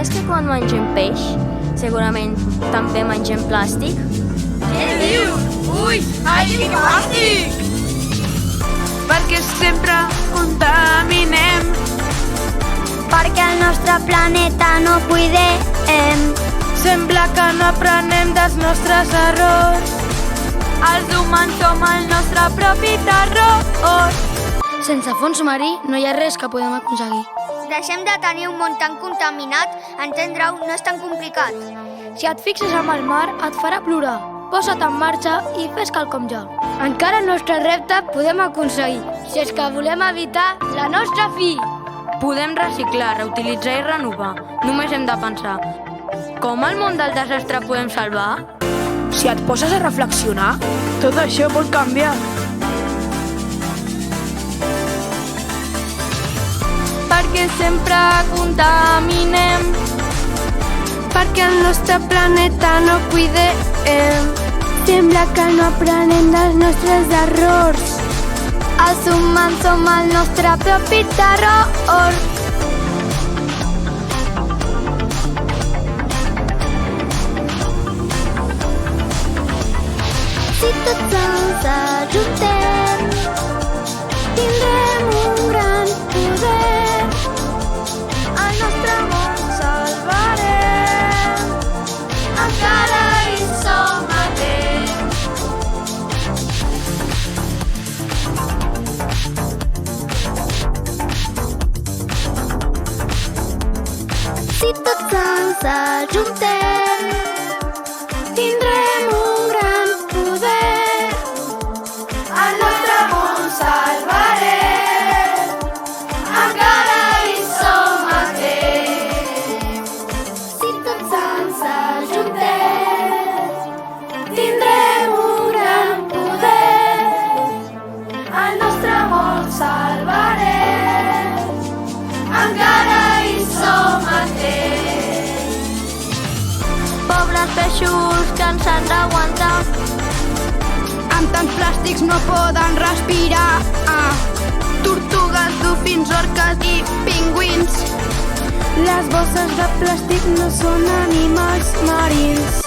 Sabies que quan mengem peix, segurament també mengem plàstic? Què dius? Ui, ai, que plàstic! Perquè sempre contaminem. Perquè el nostre planeta no cuidem. Sembla que no aprenem dels nostres errors. Els humans som el nostre propi terror. Sense fons marí no hi ha res que podem aconseguir. Deixem de tenir un món tan contaminat, entendre-ho no és tan complicat. Si et fixes amb el mar, et farà plorar. Posa't en marxa i fes quelcom ja. Encara el nostre repte podem aconseguir, si és que volem evitar la nostra fi. Podem reciclar, reutilitzar i renovar. Només hem de pensar, com el món del desastre podem salvar? Si et poses a reflexionar, tot això pot canviar. Perquè sempre contaminem. Perquè el nostre planeta no cuidem. Sembla que no aprenem dels nostres errors. Els humans som el nostre propi terror. Si tots ens ajuntem, tindrem un gran poder. El nostre món salvarem, encara hi som a temps. Si tots ens ajuntem, tindrem un gran poder. El nostre món salvarem, encara hi som a temps. Si tots ens ajuntem, tindrem un gran poder. El nostre món salvarem, encara hi som a temps. Pobres peixos que ens han d'aguantar. Amb tants plàstics no poden respirar. Tortugues, dofins, orques i pingüins. Les bosses de plàstic no són animals marins.